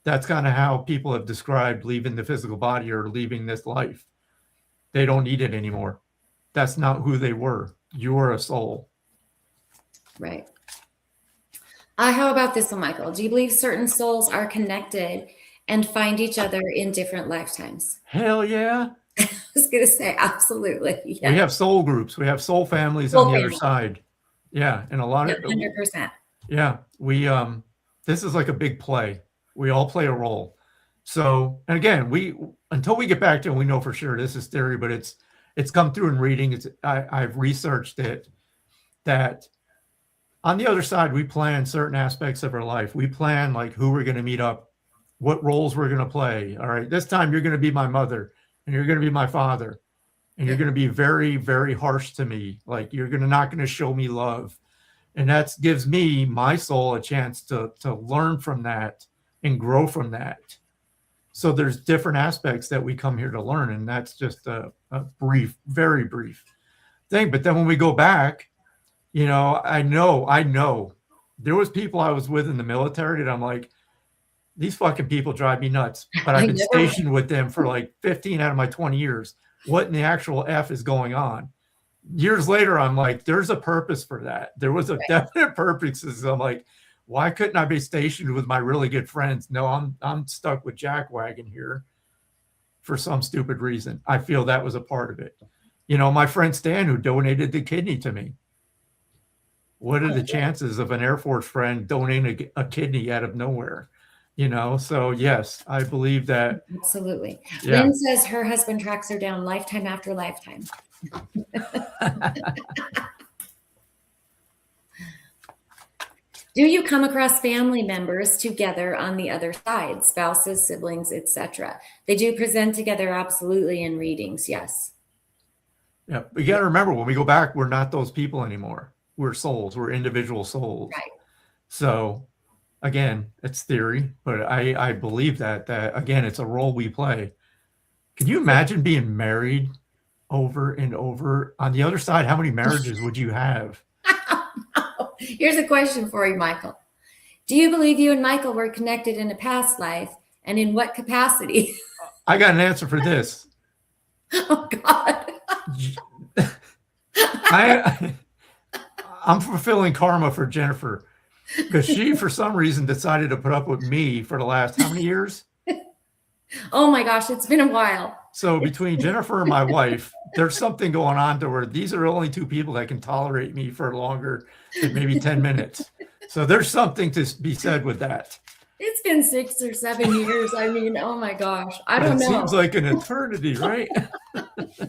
That's kind of how people have described leaving the physical body or leaving this life. They don't need it anymore. That's not who they were. You're a soul. Right. How about this one, Michael? Do you believe certain souls are connected and find each other in different lifetimes? Hell yeah. I was going to say, absolutely. Yeah. We have soul groups. We have soul families on the other side. Yeah. And a lot of 100%. Yeah. We, this is like a big play. We all play a role. So, and again, until we get back to it, we know for sure this is theory, but it's come through in reading. I've researched it, that on the other side, we plan certain aspects of our life. We plan like who we're going to meet up, what roles we're going to play. All right, this time you're going to be my mother and you're going to be my father and you're going to be very, very harsh to me. Like you're not going to show me love. And that gives me, my soul, a chance to learn from that and grow from that. So there's different aspects that we come here to learn. And that's just a brief, very brief thing. But then when we go back, I know there was people I was with in the military that I'm like, these fucking people drive me nuts, but I've been stationed with them for like 15 out of my 20 years. What in the actual F is going on? Years later, I'm like, there's a purpose for that. There was a definite purpose. So I'm like, why couldn't I be stationed with my really good friends? No, I'm stuck with Jackwagon here for some stupid reason. I feel that was a part of it. My friend Stan, who donated the kidney to me. What are the chances of an Air Force friend donating a kidney out of nowhere? So yes, I believe that. Absolutely. Yeah. Lynn says her husband tracks her down lifetime after lifetime. Do you come across family members together on the other side, spouses, siblings, etc.? They do present together, absolutely, in readings, yes. Yeah, we got to remember, when we go back, we're not those people anymore. We're souls. We're individual souls. Right. So, again, it's theory, but I believe that again, it's a role we play. Can you imagine being married over and over? On the other side, how many marriages would you have? Here's a question for you, Michael. Do you believe you and Michael were connected in a past life, and in what capacity? I got an answer for this. Oh, God. I'm fulfilling karma for Jennifer, because she, for some reason, decided to put up with me for the last how many years? Oh my gosh, it's been a while. So between Jennifer and my wife, there's something going on to where these are the only two people that can tolerate me for longer than maybe 10 minutes. So there's something to be said with that. It's been 6 or 7 years. I mean, oh my gosh. I don't know. It seems like an eternity, right? I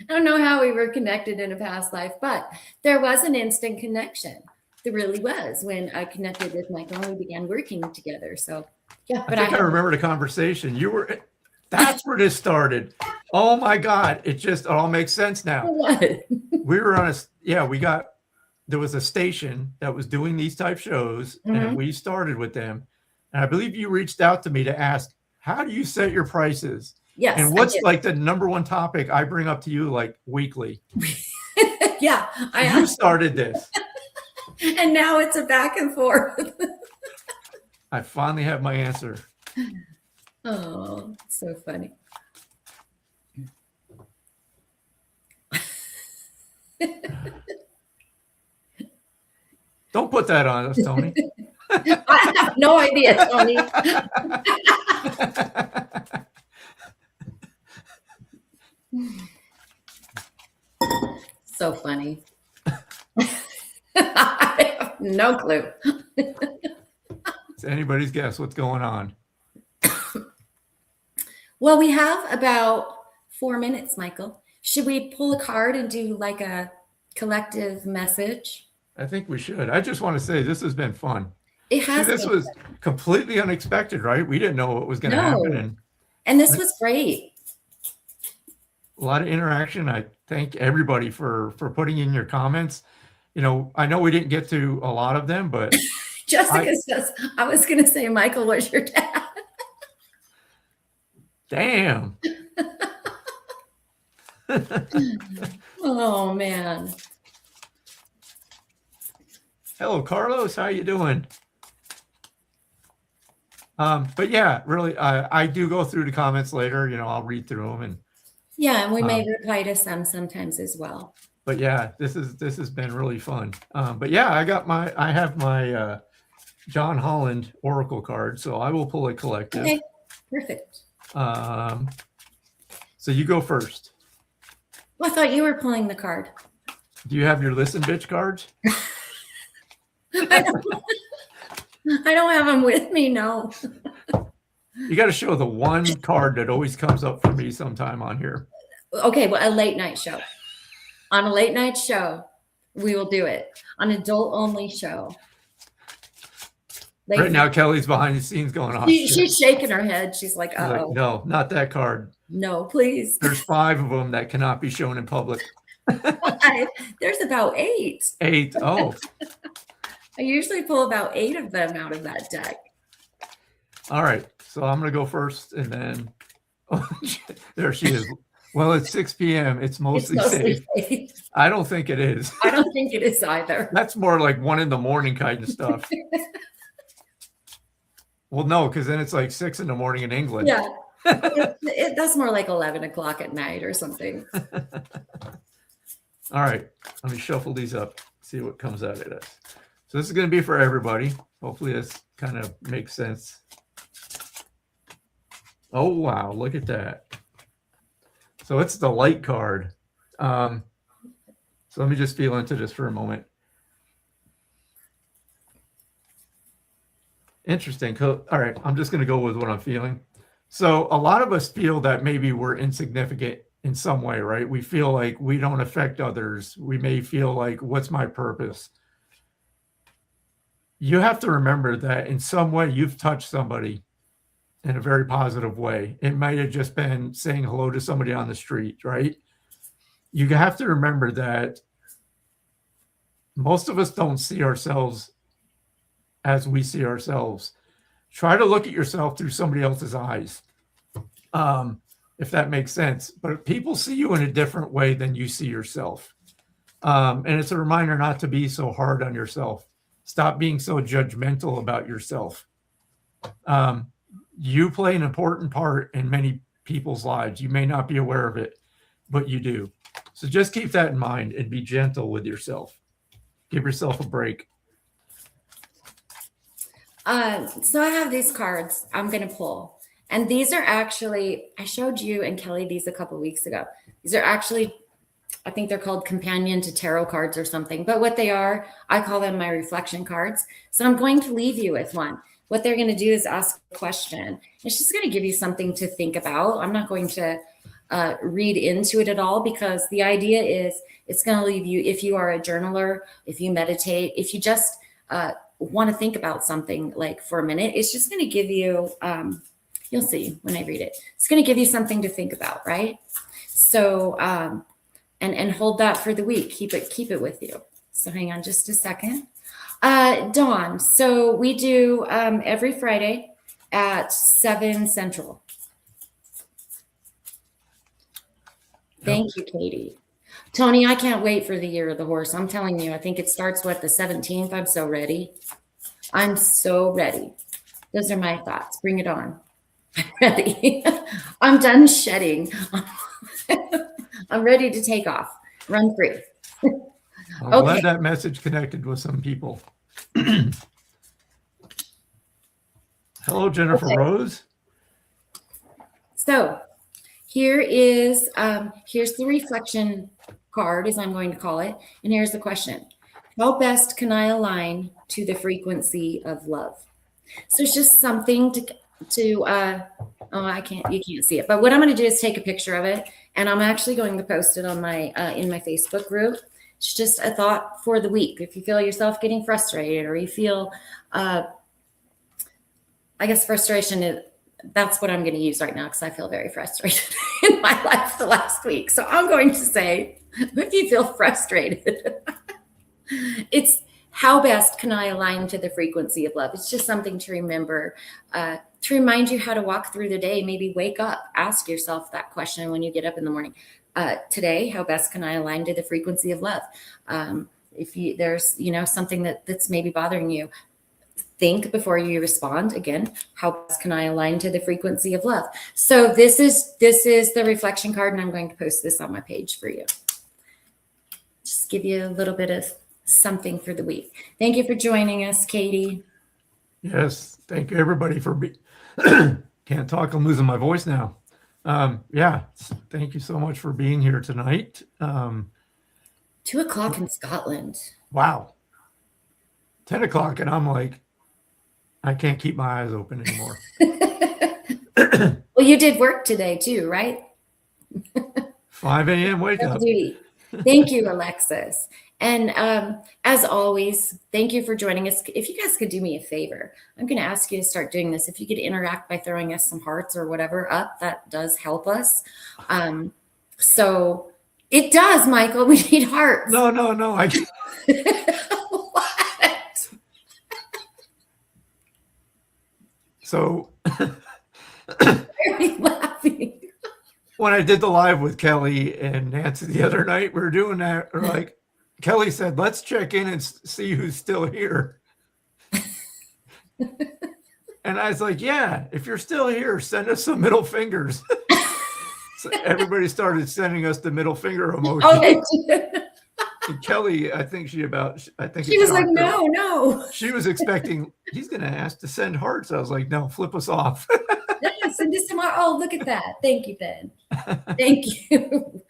don't know how we were connected in a past life, but there was an instant connection. There really was when I connected with Michael and we began working together. So, yeah. But I remember the conversation. That's where this started. Oh my God. It all makes sense now. What? We were on there was a station that was doing these type shows, and we started with them. And I believe you reached out to me to ask, how do you set your prices? Yes. And what's like the number one topic I bring up to you like weekly? Yeah, You started this. And now it's a back and forth. I finally have my answer. Oh, so funny. Don't put that on us, Tony. I have no idea, Tony. So funny. I have no clue. It's anybody's guess what's going on. Well, we have about 4 minutes, Michael. Should we pull a card and do like a collective message? I think we should. I just want to say this has been fun. It has. This been was fun. completely unexpected, right? We didn't know what was going to happen. And this was great. A lot of interaction. I thank everybody for putting in your comments. You know, I know we didn't get to a lot of them, but Jessica says, I was going to say, Michael was your dad. Damn. Oh, man. Hello, Carlos. How you doing? But yeah, really, I do go through the comments later. You know, I'll read through them, and yeah, and we may reply to some sometimes as well. But yeah, this has been really fun. But yeah, I have my John Holland Oracle card, so I will pull a collective. Okay, perfect. So you go first. Well, I thought you were pulling the card. Do you have your listen bitch cards? I don't have them with me, no. You got to show the one card that always comes up for me sometime on here. Okay, well, a late night show. On a late night show, we will do it. On adult only show. Right now, Kelly's behind the scenes going on. She's shaking her head. She's like, uh-oh. Like, no, not that card. No, please. There's 5 of them that cannot be shown in public. There's about 8. 8. Oh. I usually pull about 8 of them out of that deck. All right. So I'm going to go first, and then there she is. Well, it's 6 p.m. It's mostly safe. I don't think it is. I don't think it is either. That's more like 1 a.m. kind of stuff. Well, no, because then it's like 6 a.m. in England. Yeah. That's more like 11 o'clock at night or something. All right. Let me shuffle these up, see what comes out of this. So this is going to be for everybody. Hopefully this kind of makes sense. Oh, wow. Look at that. So it's the light card. So let me just feel into this for a moment. Interesting. All right. I'm just going to go with what I'm feeling. So a lot of us feel that maybe we're insignificant in some way, right? We feel like we don't affect others. We may feel like, what's my purpose? You have to remember that in some way you've touched somebody in a very positive way. It might have just been saying hello to somebody on the street, right? You have to remember that most of us don't see ourselves as we see ourselves. Try to look at yourself through somebody else's eyes, if that makes sense. But people see you in a different way than you see yourself. And it's a reminder not to be so hard on yourself. Stop being so judgmental about yourself. You play an important part in many people's lives. You may not be aware of it, but you do. So just keep that in mind and be gentle with yourself. Give yourself a break. So I have these cards I'm going to pull. And these are actually, I showed you and Kelly these a couple of weeks ago. These are actually, I think they're called companion to tarot cards or something. But what they are, I call them my reflection cards. So I'm going to leave you with one. What they're going to do is ask a question. It's just going to give you something to think about. I'm not going to read into it at all, because the idea is it's going to leave you, if you are a journaler, if you meditate, if you just want to think about something like for a minute, it's just going to give you, you'll see when I read it, it's going to give you something to think about, right? So, and hold that for the week. Keep it with you. So hang on just a second. Dawn, so we do every Friday at 7 Central. Thank you, Katie. Tony, I can't wait for the year of the horse. I'm telling you, I think it starts the 17th. I'm so ready. I'm so ready. Those are my thoughts. Bring it on. I'm ready. I'm done shedding. I'm ready to take off. Run free. I'm Okay. glad that message connected with some people. Hello, Jennifer Rose. So here's the reflection card, as I'm going to call it. And here's the question. How best can I align to the frequency of love? So it's just something you can't see it. But what I'm going to do is take a picture of it, and I'm actually going to post it on my in my Facebook group. It's just a thought for the week. If you feel yourself getting frustrated, or you feel, I guess frustration is, that's what I'm going to use right now, because I feel very frustrated in my life the last week. So I'm going to say, if you feel frustrated, it's how best can I align to the frequency of love? It's just something to remember, to remind you how to walk through the day. Maybe wake up, ask yourself that question when you get up in the morning. Today, how best can I align to the frequency of love? If there's something that's maybe bothering you, think before you respond. Again, how best can I align to the frequency of love? So this is the reflection card, and I'm going to post this on my page for you. Just give you a little bit of something for the week. Thank you for joining us, Katie. Yes, thank you everybody for can't talk, I'm losing my voice now. Yeah, thank you so much for being here tonight. 2 o'clock in Scotland. Wow. 10 o'clock, and I'm like, I can't keep my eyes open anymore. Well, you did work today too, right? 5 a.m. wake up. Thank you, Alexis. And as always, thank you for joining us. If you guys could do me a favor, I'm going to ask you to start doing this. If you could interact by throwing us some hearts or whatever up, that does help us. So it does, Michael. We need hearts. No. What? So Why are you laughing? when I did the live with Kelly and Nancy the other night, we were doing that. We're like, Kelly said, let's check in and see who's still here. And I was like, yeah, if you're still here, send us some middle fingers. So everybody started sending us the middle finger emoji. Oh, they did. And Kelly, I think she was like, no. She was expecting, he's going to ask to send hearts. I was like, no, flip us off. Yeah, send us tomorrow. Oh, look at that. Thank you, Ben. Thank you.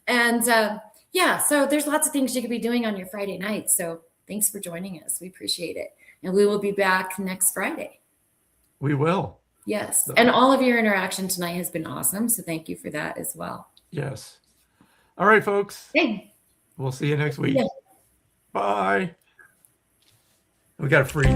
And yeah, so there's lots of things you could be doing on your Friday night. So thanks for joining us. We appreciate it. And we will be back next Friday. We will. Yes. And all of your interaction tonight has been awesome. So thank you for that as well. Yes. All right, folks. Hey. We'll see you next week. Yeah. Bye. We got a free.